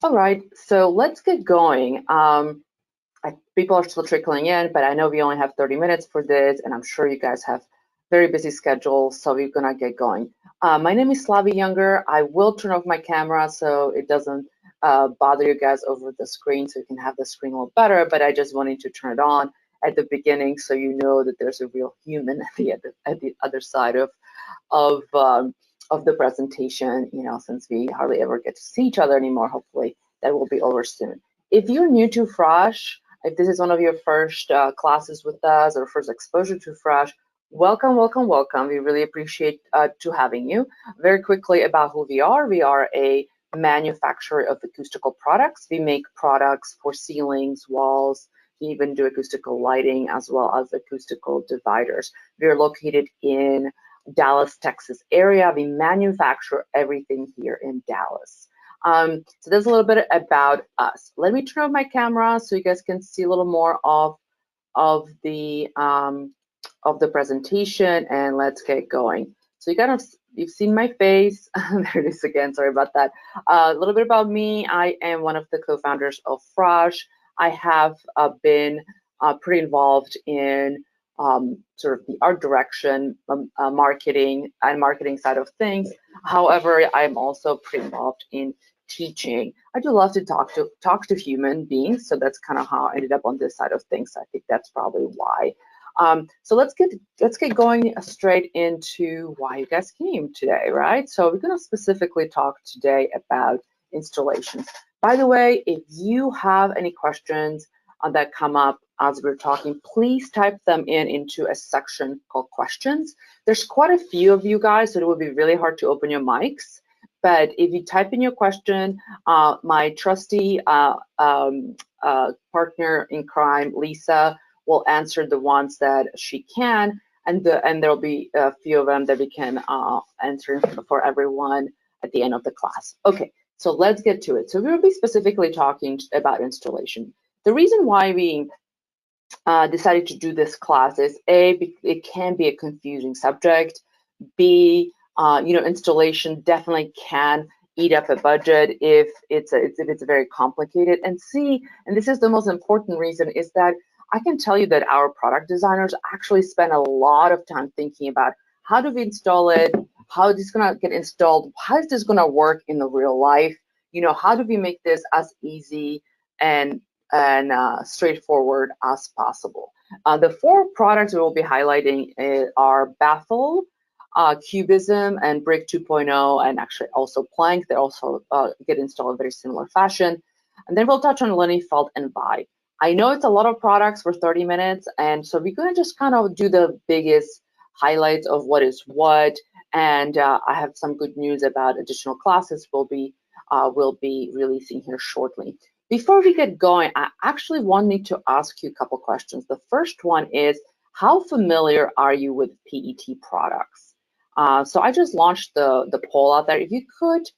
All right, so let's get going. People are still trickling in, but I know we only have 30 minutes for this, and I'm sure you guys have very busy schedules, so we're gonna get going. My name is Slavi Younger. I will turn off my camera so it doesn't bother you guys over the screen, so you can have the screen a little better, but I just wanted to turn it on at the beginning so you know that there's a real human at the other side of the presentation, you know, since we hardly ever get to see each other anymore. Hopefully that will be over soon. If you're new to Frasch, if this is one of your first classes with us or first exposure to Frasch, welcome, welcome, welcome. We really appreciate to having you. Very quickly about who we are. We are a manufacturer of acoustical products. We make products for ceilings, walls. We even do acoustical lighting as well as acoustical dividers. We are located in Dallas, Texas area. We manufacture everything here in Dallas. So there's a little bit about us. Let me turn on my camera so you guys can see a little more of the presentation, and let's get going. So you've seen my face. There it is again. Sorry about that. A little bit about me. I am one of the co-founders of Frasch. I have been pretty involved in sort of the art direction, marketing side of things. However, I'm also pretty involved in teaching. I do love to talk to human beings, so that's kind of how I ended up on this side of things. I think that's probably why. So let's get going straight into why you guys came today, right? So we're going to specifically talk today about installations. By the way, if you have any questions that come up as we're talking, please type them into a section called questions. There's quite a few of you guys, so it would be really hard to open your mics. But if you type in your question, my trusty partner in crime, Lisa, will answer the ones that she can, and there'll be a few of them that we can answer for everyone at the end of the class. Okay, so let's get to it. So we will be specifically talking about installation. The reason why we decided to do this class is A, it can be a confusing subject. B, you know, installation definitely can eat up a budget if it's very complicated. And C, and this is the most important reason, is that I can tell you that our product designers actually spend a lot of time thinking about how do we install it, how is this gonna get installed, how is this gonna work in the real life, you know, how do we make this as easy and straightforward as possible. The 4 products we will be highlighting are Baffle, Cubism, and BRIK 2.0, and actually also Plank. They also get installed in very similar fashion. And then we'll touch on LINYFELT and Vibe. I know it's a lot of products for 30 minutes, and so we're going to just kind of do the biggest highlights of what is what. And I have some good news about additional classes we'll be releasing here shortly. Before we get going, I actually wanted to ask you a couple questions. The first one is, how familiar are you with PET products? So I just launched the poll out there. If you could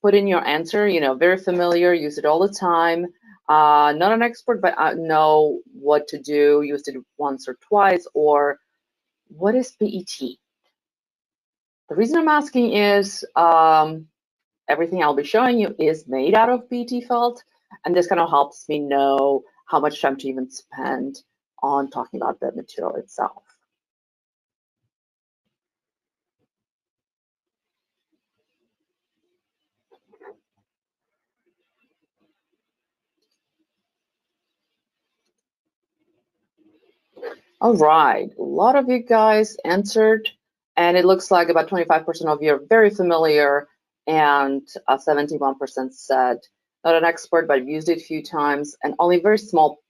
put in your answer, you know, very familiar, use it all the time. Not an expert, but I know what to do, used it once or twice, or what is PET? The reason I'm asking is everything I'll be showing you is made out of PET felt, and this kind of helps me know how much time to even spend on talking about the material itself. All right, a lot of you guys answered, and it looks like about 25% of you are very familiar, and 71% said not an expert, but used it a few times, and only very small,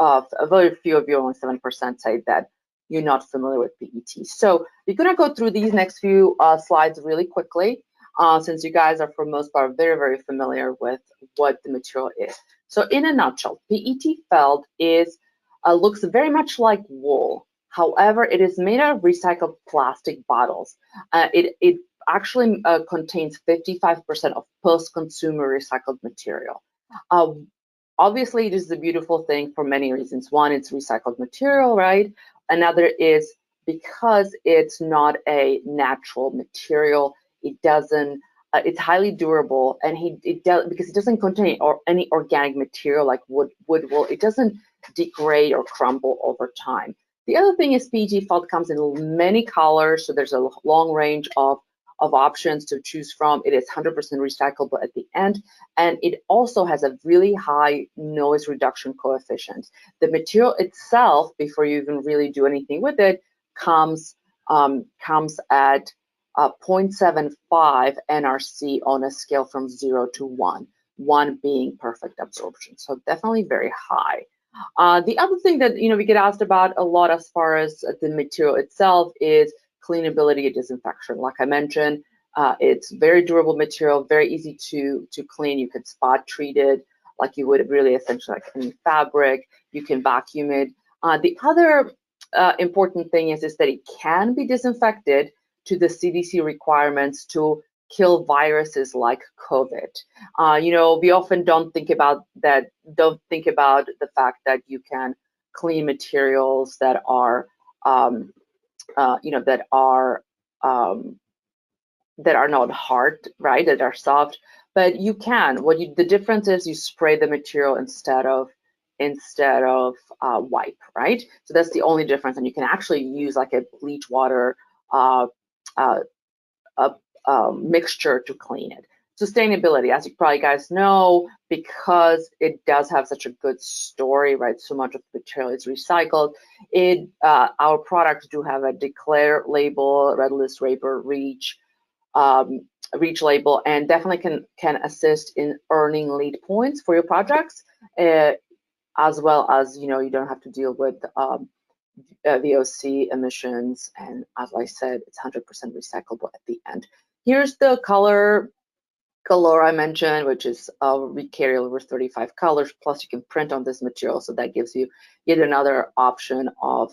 a very few of you, only 7%, say that you're not familiar with PET. So we're gonna go through these next few slides really quickly, since you guys are for the most part very, very familiar with what the material is. So in a nutshell, PET felt is looks very much like wool. However, it is made out of recycled plastic bottles. It actually contains 55% of post-consumer recycled material. Obviously, it is a beautiful thing for many reasons. One, it's recycled material, right? Another is because it's not a natural material, it doesn't it's highly durable, and because it doesn't contain any organic material like wood will. It doesn't degrade or crumble over time. The other thing is PET felt comes in many colors, so there's a long range of options to choose from. It is 100% recyclable at the end, and it also has a really high noise reduction coefficient. The material itself, before you even really do anything with it, comes at 0.75 NRC on a scale from 0 to 1, 1 being perfect absorption. So definitely very high. The other thing that we get asked about a lot as far as the material itself is cleanability and disinfection. Like I mentioned, it's very durable material, very easy to clean. You can spot treat it like you would really essentially like any fabric. You can vacuum it. The other important thing is that it can be disinfected to the CDC requirements to kill viruses like COVID. We often don't think about that. Don't think about the fact that you can clean materials that are, that are not hard, right? That are soft, but you can. The difference is you spray the material instead of wipe, right? So that's the only difference, and you can actually use like a bleach water mixture to clean it. Sustainability, as you probably guys know, because it does have such a good story, right? So much of the material is recycled. Our products do have a declare label, red list, Raper, reach label, and definitely can assist in earning LEED points for your projects, as well as you don't have to deal with VOC emissions, and as I said, it's 100% recyclable at the end. Here's the color I mentioned, which is we carry over 35 colors, plus you can print on this material, so that gives you yet another option of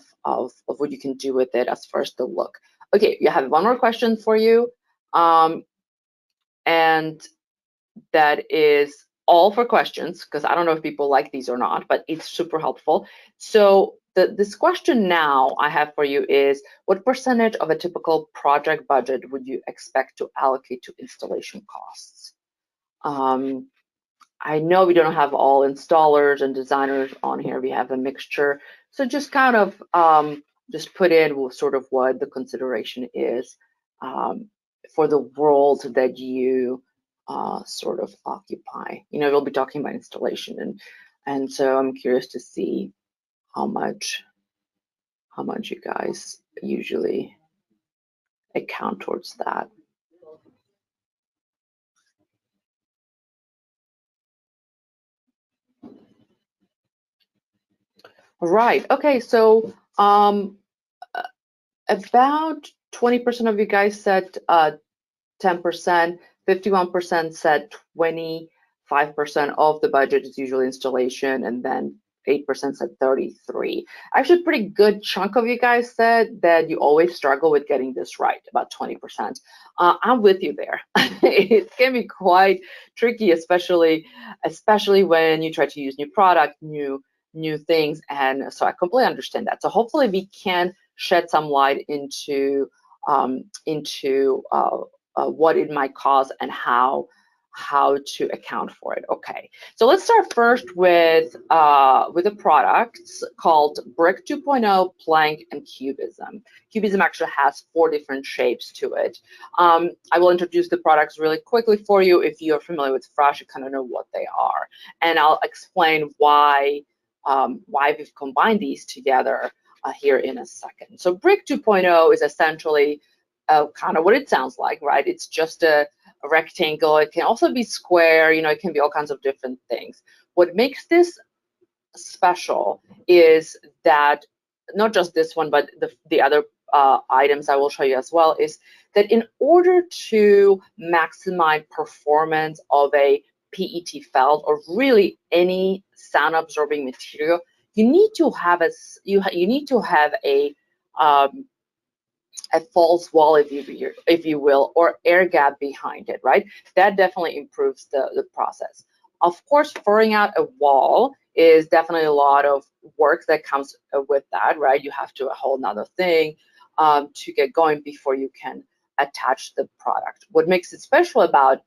what you can do with it as far as the look. Okay, you have one more question for you, and that is all for questions, because I don't know if people like these or not, but it's super helpful. So this question now I have for you is, what percentage of a typical project budget would you expect to allocate to installation costs? I know we don't have all installers and designers on here. We have a mixture. So just kind of just put in sort of what the consideration is for the world that you sort of occupy. We'll be talking about installation, and so I'm curious to see how much you guys usually account towards that. Right. Okay. So about 20% of you guys said 10%. 51% said 25% of the budget is usually installation, and then 8% said 33. Actually, a pretty good chunk of you guys said that you always struggle with getting this right, about 20%. I'm with you there. It can be quite tricky, especially when you try to use new product, new things, and so I completely understand that. So hopefully we can shed some light into what it might cost and how to account for it. Okay, so let's start first with a product called BRIK 2.0, Plank, and Cubism. Cubism actually has 4 different shapes to it. I will introduce the products really quickly for you. If you're familiar with Frasch, you kind of know what they are, and I'll explain why we've combined these together here in a second. So BRIK 2.0 is essentially kind of what it sounds like, right? It's just a rectangle. It can also be square, it can be all kinds of different things. What makes this special is that not just this one, but the other items I will show you as well, is that in order to maximize performance of a PET felt or really any sound absorbing material, you need to have a false wall, if you will, or air gap behind it, right? That definitely improves the process. Of course, furring out a wall is definitely a lot of work that comes with that, right? You have to a whole nother thing to get going before you can attach the product. What makes it special about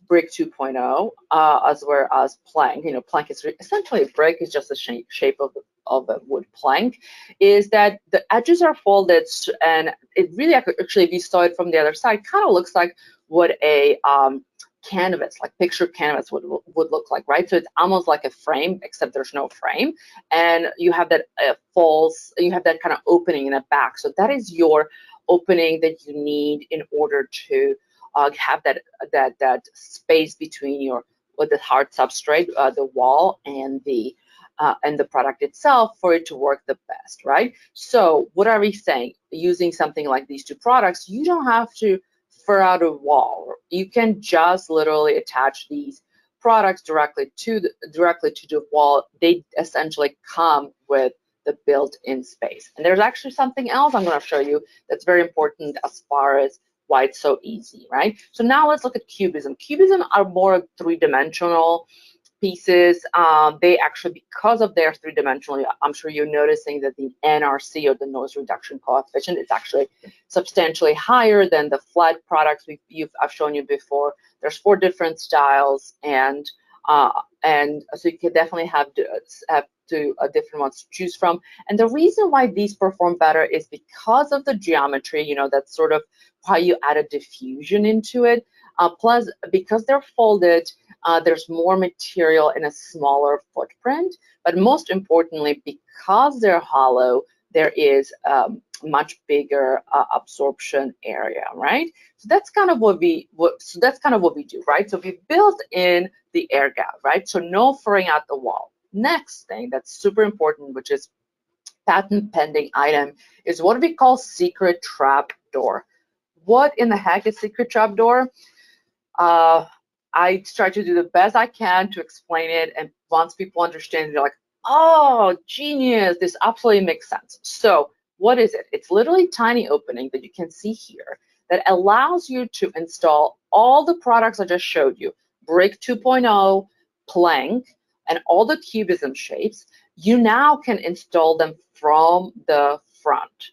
BRIK 2.0 as well as plank, plank is essentially BRIK is just the shape of a wood plank, is that the edges are folded, and it really actually, if you saw it from the other side, kind of looks like what a canvas, like picture canvas would look like, right? So it's almost like a frame, except there's no frame, and you have that you have that kind of opening in the back. So that is your opening that you need in order to have that space between the hard substrate, the wall, and the product itself for it to work the best, right? So what are we saying? Using something like these two products, you don't have to fur out a wall. You can just literally attach these products directly to the wall. They essentially come with the built-in space. And there's actually something else I'm going to show you that's very important as far as why it's so easy, right? So now let's look at Cubism. Cubism are more three-dimensional pieces. They actually, because of their three-dimensional, I'm sure you're noticing that the NRC, or the noise reduction coefficient, is actually substantially higher than the flat products I've shown you before. There's 4 different styles, and so you can definitely have different ones to choose from. And the reason why these perform better is because of the geometry. That's sort of how you add a diffusion into it. Plus, because they're folded, there's more material in a smaller footprint. But most importantly, because they're hollow, there is much bigger absorption area, right? So that's kind of what we do, right? So we built in the air gap, right? So no furring out the wall. Next thing that's super important, which is patent pending item, is what we call secret trap door. What in the heck is secret trap door? I try to do the best I can to explain it, and once people understand, they're like, oh, genius, this absolutely makes sense. So what is it? It's literally a tiny opening that you can see here that allows you to install all the products I just showed you, BRIK 2.0, plank, and all the Cubism shapes. You now can install them from the front,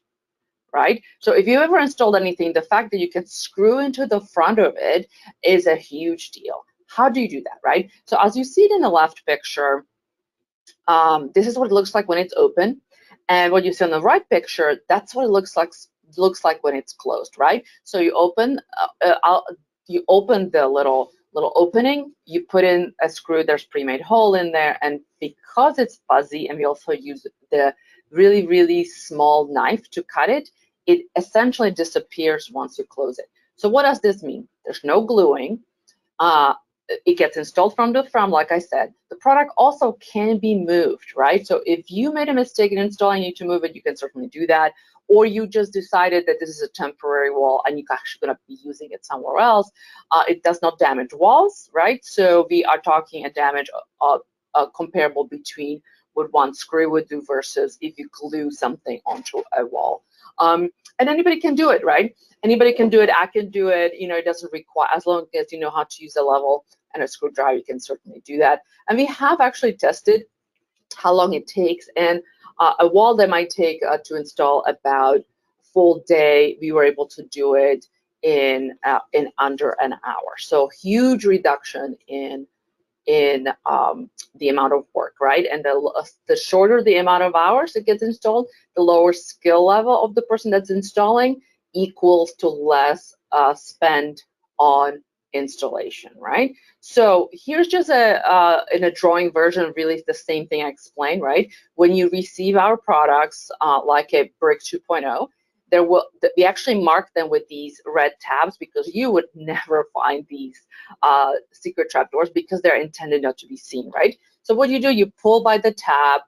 right? So if you ever installed anything, the fact that you can screw into the front of it is a huge deal. How do you do that, right? So as you see it in the left picture, this is what it looks like when it's open, and what you see on the right picture, that's what it looks like when it's closed, right? So you open the little opening, you put in a screw, there's pre-made hole in there, and because it's fuzzy, and we also use the really, really small knife to cut it, it essentially disappears once you close it. So what does this mean? There's no gluing. It gets installed from the front, like I said. The product also can be moved, right? So if you made a mistake in installing, you need to move it, you can certainly do that. Or you just decided that this is a temporary wall and you're actually going to be using it somewhere else. It does not damage walls, right? So we are talking a damage comparable between what one screw would do versus if you glue something onto a wall. And anybody can do it, right? Anybody can do it. I can do it. It doesn't require, as long as you know how to use a level and a screwdriver, you can certainly do that. And we have actually tested how long it takes. And a wall that might take to install about a full day, we were able to do it in under an hour. So huge reduction in the amount of work, right? And the shorter the amount of hours it gets installed, the lower skill level of the person that's installing equals to less spend on installation, right? So here's just in a drawing version, really the same thing I explained, right? When you receive our products like a BRIK 2.0, we actually mark them with these red tabs because you would never find these secret trapdoors because they're intended not to be seen, right? So what you do, you pull by the tab,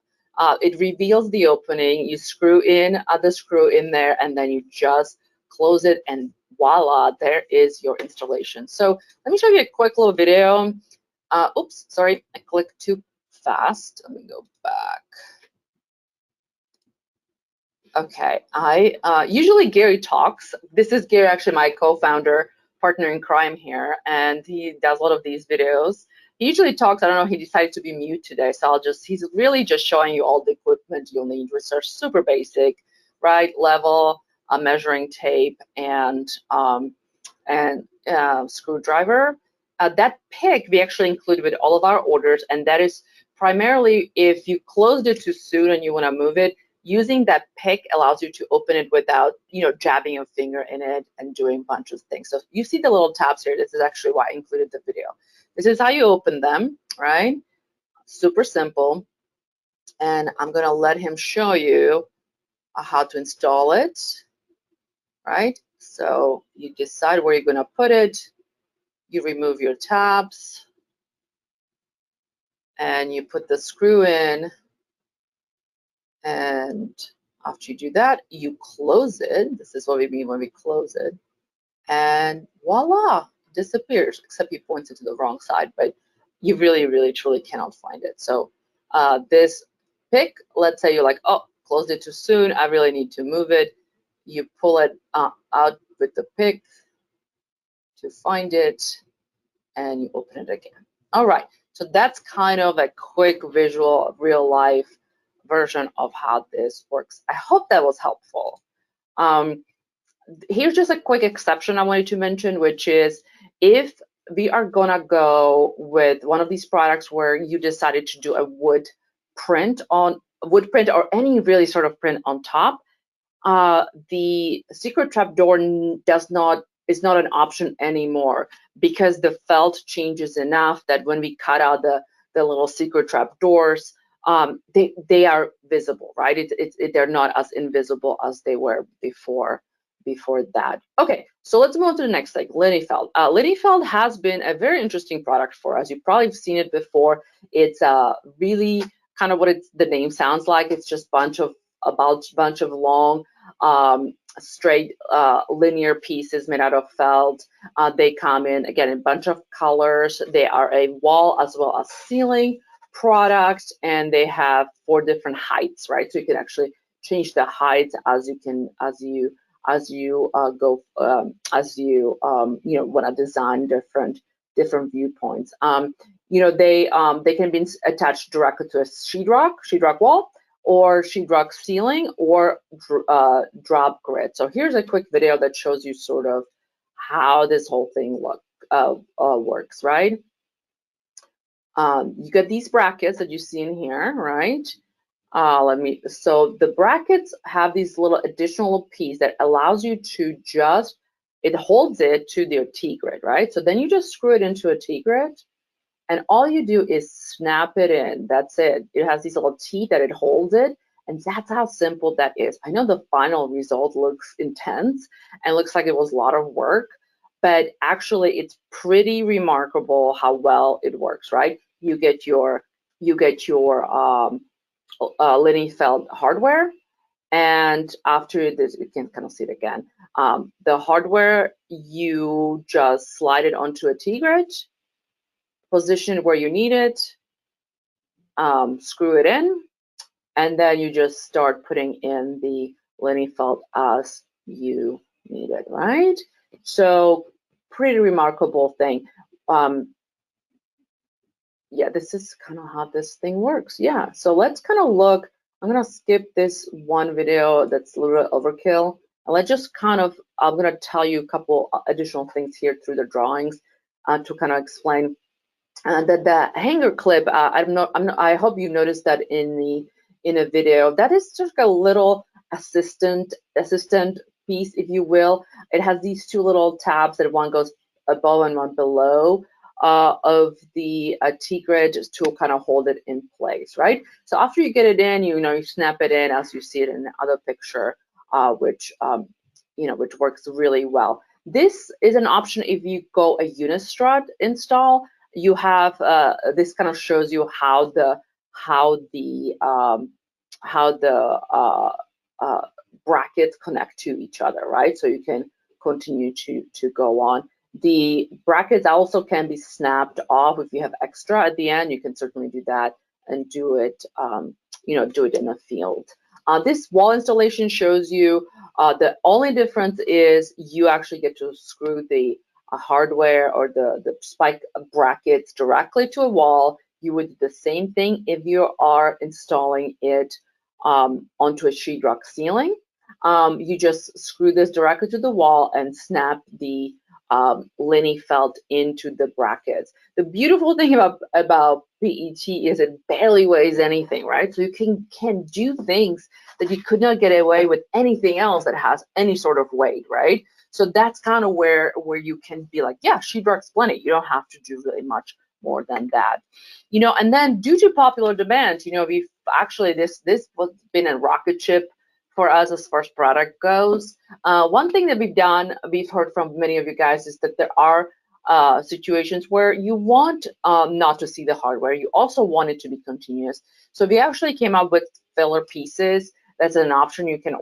it reveals the opening, you screw in the screw in there, and then you just close it, and voila, there is your installation. So let me show you a quick little video. Oops, sorry, I clicked too fast. Let me go back. Okay, usually Gary talks. This is Gary, actually my co-founder, partner in crime here, and he does a lot of these videos. He usually talks. I don't know, he decided to be mute today, so he's really just showing you all the equipment you'll need, which are super basic, right? Level, a measuring tape and screwdriver. That pick we actually include with all of our orders, and that is primarily if you closed it too soon and you want to move it. Using that pick allows you to open it without, jabbing your finger in it and doing a bunch of things. So you see the little tabs here. This is actually why I included the video. This is how you open them, right? Super simple. And I'm going to let him show you how to install it, right? So you decide where you're going to put it. You remove your tabs and you put the screw in. And after you do that, you close it. This is what we mean when we close it. And voila, it disappears, except he points it to the wrong side, but you really, really, truly cannot find it. So this pick, let's say you're like, oh, closed it too soon. I really need to move it. You pull it out with the pick to find it, and you open it again. All right, so that's kind of a quick visual, real life version of how this works. I hope that was helpful. Here's just a quick exception I wanted to mention, which is if we are gonna go with one of these products where you decided to do a wood print or any really sort of print on top, the secret trap door is not an option anymore, because the felt changes enough that when we cut out the little secret trap doors, they are visible, right? They're not as invisible as they were before that. Okay, so let's move on to the next thing, LINYFELT. LINYFELT has been a very interesting product for us. You've probably seen it before. It's really kind of what the name sounds like. It's just a bunch of long, straight linear pieces made out of felt. They come in, again, a bunch of colors. They are a wall as well as ceiling product, and they have 4 different heights, right? So you can actually change the height as you want to design different viewpoints. They can be attached directly to a sheetrock wall, or sheetrock ceiling, or drop grid. So here's a quick video that shows you sort of how this whole thing works, right? You get these brackets that you see in here, right? So the brackets have these little additional piece that allows you to it holds it to the T-grid, right? So then you just screw it into a T-grid, and all you do is snap it in. That's it. It has these little teeth that it holds it, and that's how simple that is. I know the final result looks intense and looks like it was a lot of work, but actually it's pretty remarkable how well it works, right? You get your LINYFELT hardware, and after this, you can kind of see it again. The hardware, you just slide it onto a T-grid, position it where you need it, screw it in, and then you just start putting in the LINYFELT as you need it, right? So pretty remarkable thing. Yeah, this is kind of how this thing works. Yeah, so let's kind of look. I'm going to skip this one video that's a little overkill. And let's just I'm going to tell you a couple additional things here through the drawings to kind of explain. That the hanger clip, I hope you noticed that in a video. That is just a little assistant piece, if you will. It has these 2 little tabs that one goes above and one below of the T-grid, just to kind of hold it in place, right? So after you get it in, you snap it in as you see it in the other picture, which works really well. This is an option if you go a Unistrut install. You have this kind of shows you how the brackets connect to each other, right? So you can continue to go on. The brackets also can be snapped off if you have extra at the end. You can certainly do that and do it, do it in the field. This wall installation shows you the only difference is you actually get to screw the hardware or the spike brackets directly to a wall. You would do the same thing if you are installing it onto a sheetrock ceiling. you just screw this directly to the wall and snap the LINYFELT into the brackets. The beautiful thing about PET is it barely weighs anything, right? So you can do things that you could not get away with anything else that has any sort of weight, right? So that's kind of where you can be like, yeah, sheetrock's plenty. You don't have to do really much more than that, you know. And then due to popular demand, you know, we've actually this has been a rocket ship for us as far as product goes. One thing that we've heard from many of you guys is that there are situations where you want not to see the hardware. You also want it to be continuous. So we actually came up with filler pieces. That's an option you can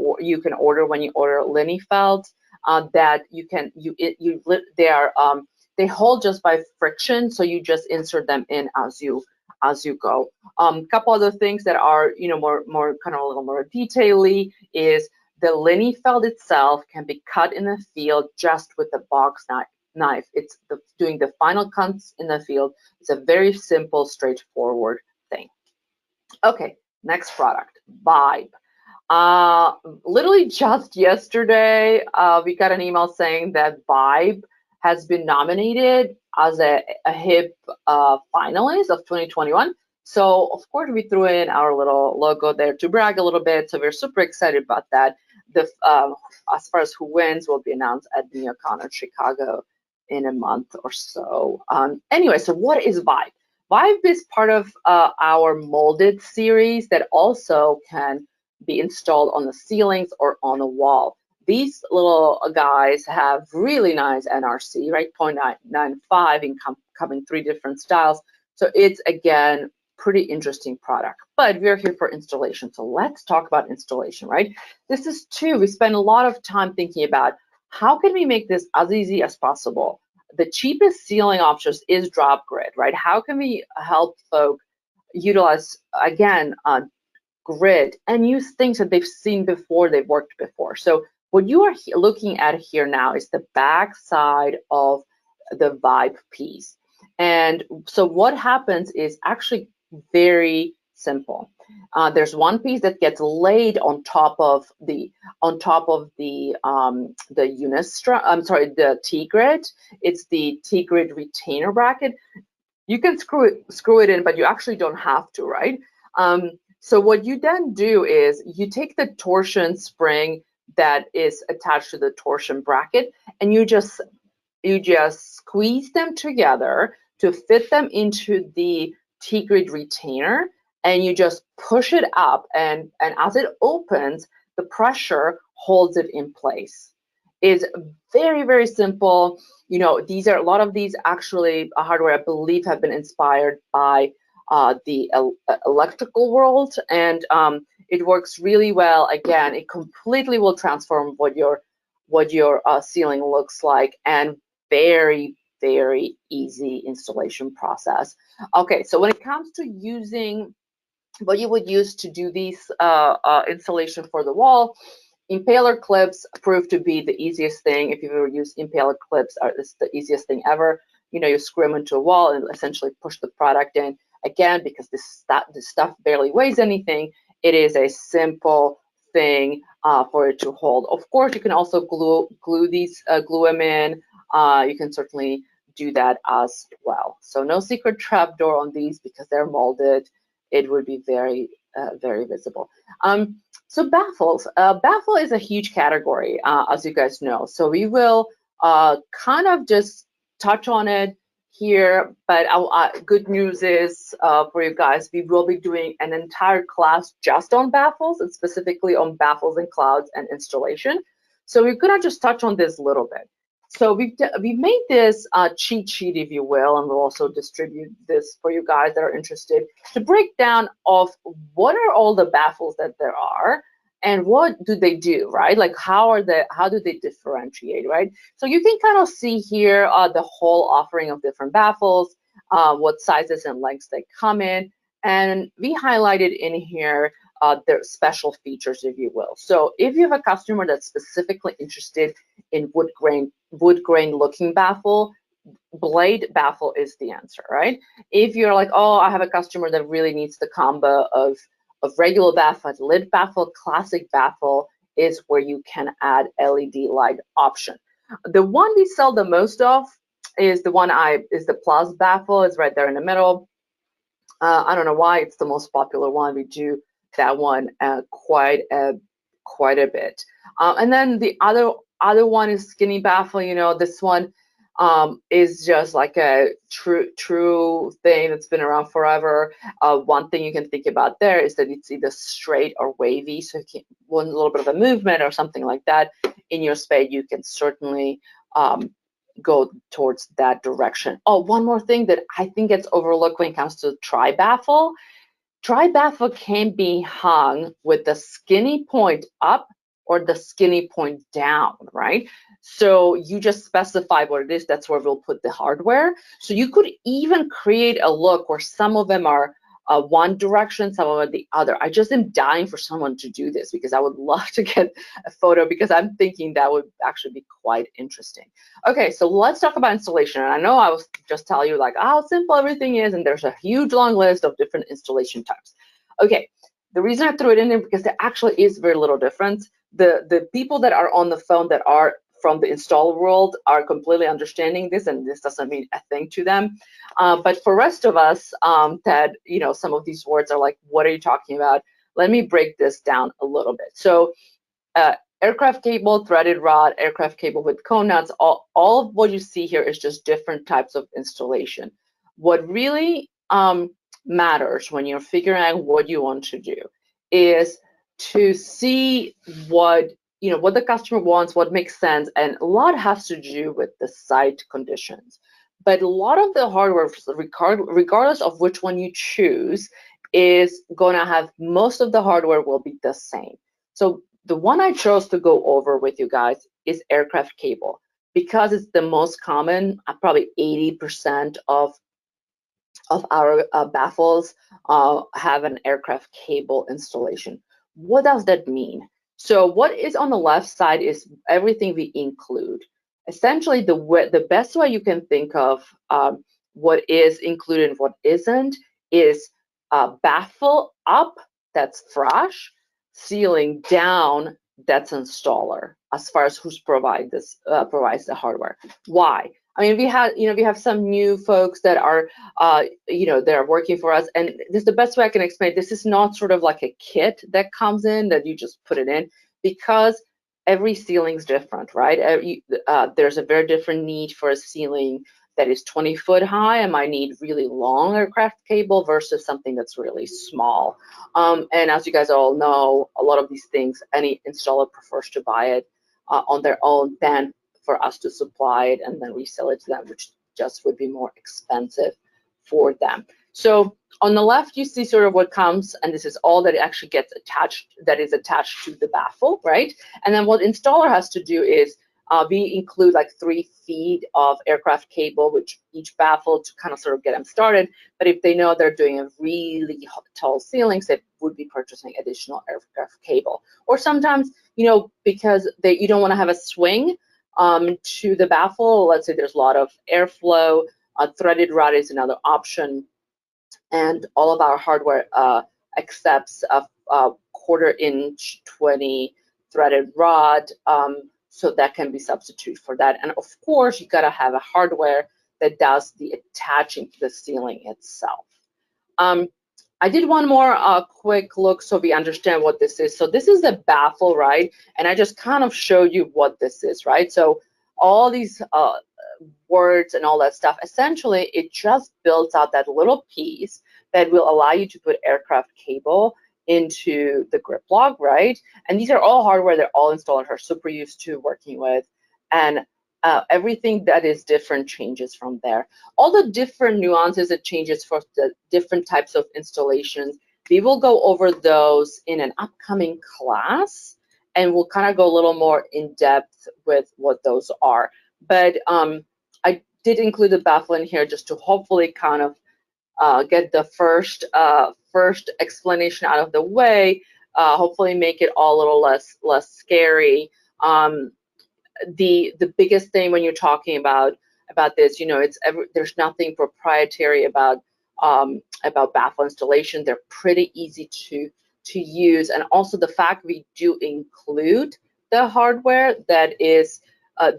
order when you order LINYFELT. That they hold just by friction, so you just insert them in as you go. Couple other things that are, you know, more kind of a little more detaily is the LINYFELT itself can be cut in the field just with the box knife. It's doing the final cuts in the field. It's a very simple, straightforward thing. Okay, next product, Vibe. Literally just yesterday, we got an email saying that Vibe has been nominated as a HIP finalist of 2021. So of course we threw in our little logo there to brag a little bit. So we're super excited about that. As far as who wins will be announced at NeoCon in Chicago in a month or so. Anyway, so what is Vibe? Vibe is part of our molded series that also can be installed on the ceilings or on the wall. These little guys have really nice NRC, right? 0.995 in coming 3 different styles. So it's, again, pretty interesting product. But we're here for installation. So let's talk about installation, right? This is we spend a lot of time thinking about how can we make this as easy as possible. The cheapest ceiling option is drop grid, right? How can we help folk utilize, again, grid and use things that they've seen before, they've worked before. So what you are looking at here now is the back side of the Vibe piece. And so what happens is actually very simple. There's one piece that gets laid on top of the the T-grid. It's the T-grid retainer bracket. You can screw it in, but you actually don't have to, right? So what you then do is you take the torsion spring that is attached to the torsion bracket, and you just squeeze them together to fit them into the T-grid retainer, and you just push it up, and as it opens, the pressure holds it in place. It's very, very simple. You know, a lot of these actually hardware, I believe, have been inspired by the electrical world, and it works really well. Again, it completely will transform what your ceiling looks like, and very, very easy installation process. Okay, so when it comes to using what you would use to do these installation for the wall, impaler clips proved to be the easiest thing. If you've ever used impaler clips, it's the easiest thing ever. You know, you screw them into a wall and essentially push the product in. Again, because this stuff barely weighs anything, it is a simple thing for it to hold. Of course, you can also glue them in. You can certainly do that as well. So no secret trapdoor on these because they're molded. It would be very, very visible. So baffles. Baffle is a huge category, as you guys know. So we will kind of just touch on it here, but good news is for you guys, we will be doing an entire class just on baffles, and specifically on baffles and clouds and installation. So we're gonna just touch on this a little bit. So we've made this cheat sheet, if you will, and we'll also distribute this for you guys that are interested to break down of what are all the baffles that there are and what do they do, right? Like how do they differentiate, right? So you can kind of see here the whole offering of different baffles, what sizes and lengths they come in, and we highlighted in here their special features, if you will. So if you have a customer that's specifically interested in wood grain looking baffle, blade baffle is the answer, right? If you're like, oh, I have a customer that really needs the combo of regular baffle, lid baffle, classic baffle, is where you can add LED light option. The one we sell the most of is the one is the Plus baffle. It's right there in the middle. I don't know why it's the most popular one. We do that one quite a bit. And then the other one is skinny baffle. You know, this one is just like a true thing that's been around forever. One thing you can think about there is that it's either straight or wavy. So you can, one little bit of a movement or something like that in your spade, you can certainly go towards that direction. Oh, one more thing that I think gets overlooked when it comes to tri-baffle. Tri-baffle can be hung with the skinny point up or the skinny point down, right? So you just specify what it is. That's where we'll put the hardware. So you could even create a look where some of them are one direction, some of them the other. I just am dying for someone to do this because I would love to get a photo because I'm thinking that would actually be quite interesting. Okay, so let's talk about installation. And I know I was just telling you like how simple everything is, and there's a huge long list of different installation types. Okay, the reason I threw it in there because there actually is very little difference. The people that are on the phone that are from the installer world are completely understanding this, and this doesn't mean a thing to them. But for rest of us that, you know, some of these words are like, what are you talking about? Let me break this down a little bit. So aircraft cable, threaded rod, aircraft cable with cone nuts, all of what you see here is just different types of installation. What really matters when you're figuring out what you want to do is to see what the customer wants, what makes sense, and a lot has to do with the site conditions. But a lot of the hardware, regardless of which one you choose, is going to have, most of the hardware will be the same. So the one I chose to go over with you guys is aircraft cable because it's the most common. Probably 80% of our baffles have an aircraft cable installation. What does that mean? So what is on the left side is everything we include. Essentially, the best way you can think of what is included and what isn't is baffle up, that's Frasch, ceiling down, that's installer, as far as who's provides the hardware. Why? I mean, we have some new folks that are, they're working for us, and this is the best way I can explain it. This is not sort of like a kit that comes in that you just put it in, because every ceiling's different, right? There's a very different need for a ceiling that is 20 foot high and might need really long aircraft cable versus something that's really small. And as you guys all know, a lot of these things, any installer prefers to buy it on their own than for us to supply it and then resell it to them, which just would be more expensive for them. So on the left, you see sort of what comes, and this is all that actually gets attached, that is attached to the baffle, right? And then what installer has to do is we include like 3 feet of aircraft cable, which each baffle to kind of sort of get them started. But if they know they're doing a really tall ceilings, they would be purchasing additional aircraft cable. Or sometimes, because you don't want to have a swing to the baffle. Let's say there's a lot of airflow. Threaded rod is another option, and all of our hardware accepts a 1/4 inch 20 threaded rod, so that can be substituted for that. And of course, you gotta have a hardware that does the attaching to the ceiling itself. I did one more quick look so we understand what this is. So this is the baffle, right? And I just kind of showed you what this is, right? So all these words and all that stuff, essentially, it just builds out that little piece that will allow you to put aircraft cable into the grip log, right? And these are all hardware that all installers are super used to working with. And everything that is different changes from there. All the different nuances it changes for the different types of installations, we will go over those in an upcoming class, and we'll kind of go a little more in depth with what those are. But I did include the baffle in here just to hopefully kind of get the first explanation out of the way, hopefully make it all a little less scary. The biggest thing when you're talking about this, there's nothing proprietary about baffle installation. They're pretty easy to to use, and also the fact we do include the hardware that is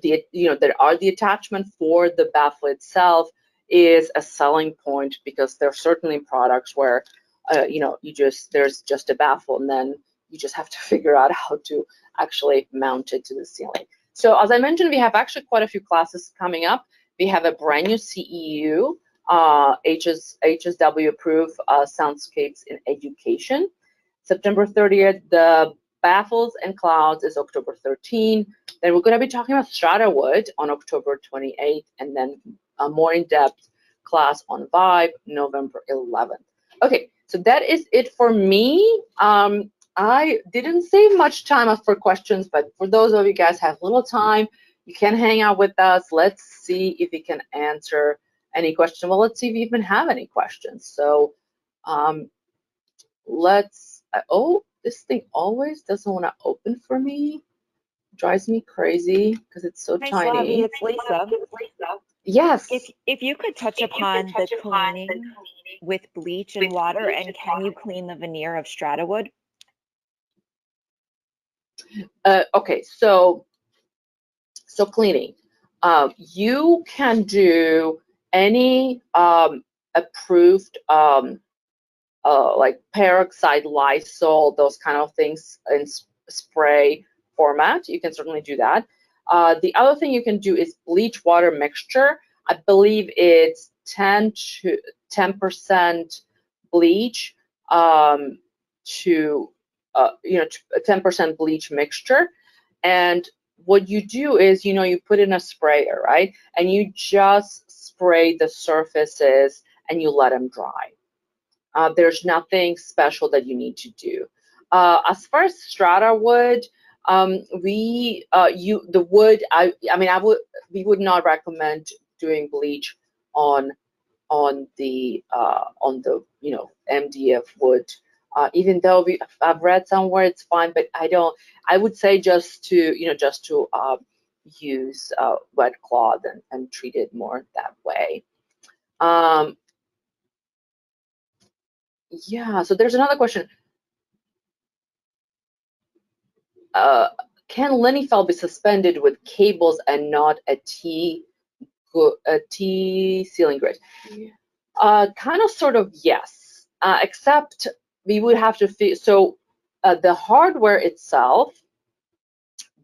there are the attachment for the baffle itself is a selling point, because there are certainly products where there's just a baffle and then you just have to figure out how to actually mount it to the ceiling. So as I mentioned, we have actually quite a few classes coming up. We have a brand new CEU, HSW approved soundscapes in education. September 30th, the Baffles and Clouds is October 13. Then we're going to be talking about Stratawood on October 28th, and then a more in-depth class on Vibe, November 11th. Okay, so that is it for me. I didn't save much time for questions, but for those of you guys who have little time, you can hang out with us. Let's see if we can answer any question. Well, let's see if we even have any questions. So oh, this thing always doesn't want to open for me. It drives me crazy because it's so tiny. It's Lisa. Yes. If you could touch upon the cleaning with bleach and water, and can you clean the veneer of Stratawood? Okay, so cleaning. You can do any approved like peroxide, Lysol, those kind of things in spray format. You can certainly do that. The other thing you can do is bleach water mixture. I believe it's 10% bleach to 10% bleach mixture. And what you do is, you put in a sprayer, right? And you just spray the surfaces and you let them dry. There's nothing special that you need to do. As far as Stratawood, we would not recommend doing bleach on the MDF wood. Even though I've read somewhere it's fine, but I would say just to use wet cloth and treat it more that way. Yeah, so there's another question. Can LINYFELT be suspended with cables and not a T ceiling grid? Kind of, sort of, yes. Except we would have to the hardware itself,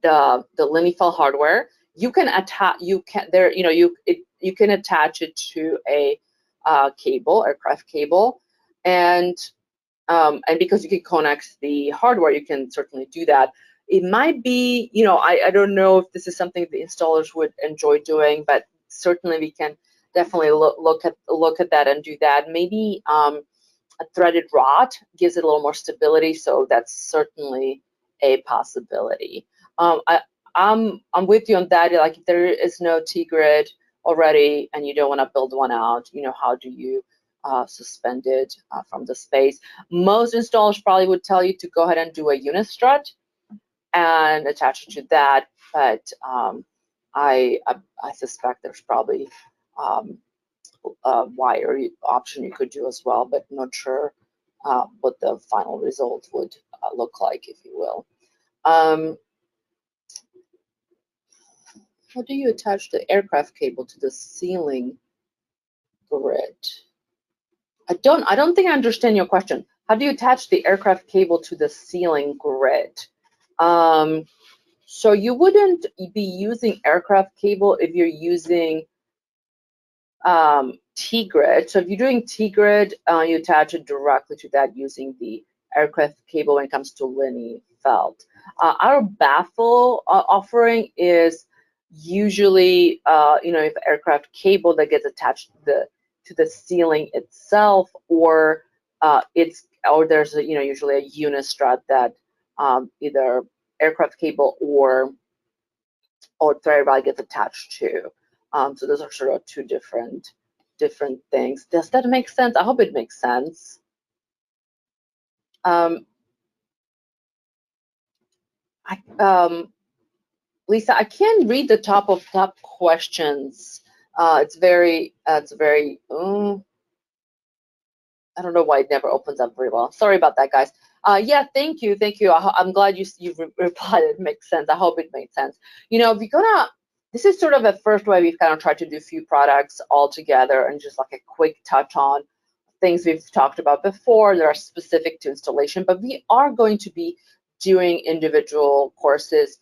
the LINYFELT hardware, you can attach. You can attach it to a cable, aircraft cable, and because you can connect the hardware, you can certainly do that. It might be, I don't know if this is something the installers would enjoy doing, but certainly we can definitely look at that and do that. Maybe a threaded rod gives it a little more stability, so that's certainly a possibility. I'm with you on that. Like, if there is no T-grid already and you don't want to build one out, how do you suspend it from the space? Most installers probably would tell you to go ahead and do a unistrut and attach it to that, but I suspect there's probably a wire option you could do as well, but not sure what the final result would look like, if you will. How do you attach the aircraft cable to the ceiling grid? I don't think I understand your question. How do you attach the aircraft cable to the ceiling grid? So you wouldn't be using aircraft cable if you're using T-grid. So if you're doing T-grid, you attach it directly to that using the aircraft cable when it comes to LINYFELT. Our baffle offering is usually, if aircraft cable that gets attached to the ceiling itself, or there's usually a unistrut that either aircraft cable or thread rod gets attached to. So those are sort of two different things. Does that make sense? I hope it makes sense. Lisa, I can't read the top questions. It's very. I don't know why it never opens up very well. Sorry about that, guys. Yeah, thank you. I'm glad you replied. It makes sense. I hope it made sense. You know, this is sort of a first way we've kind of tried to do a few products all together and just like a quick touch on things we've talked about before that are specific to installation, but we are going to be doing individual courses,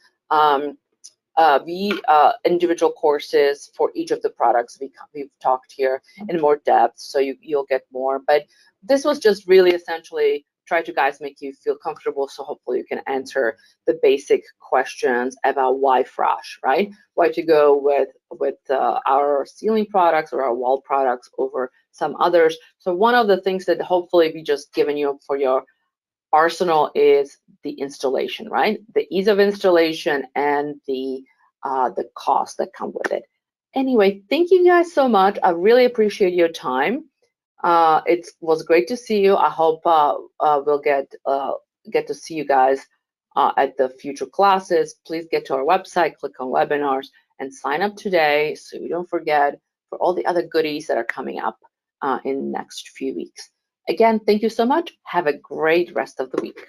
individual courses for each of the products we've talked here in more depth, so you'll get more. But this was just really essentially try to guys make you feel comfortable, so hopefully you can answer the basic questions about why Frasch, right? Why to go with our ceiling products or our wall products over some others. So one of the things that hopefully we just given you for your arsenal is the installation, right? The ease of installation and the cost that come with it. Anyway, thank you guys so much. I really appreciate your time. It was great to see you. I hope we'll get to see you guys at the future classes. Please get to our website, click on webinars, and sign up today so you don't forget for all the other goodies that are coming up in the next few weeks. Again, thank you so much. Have a great rest of the week.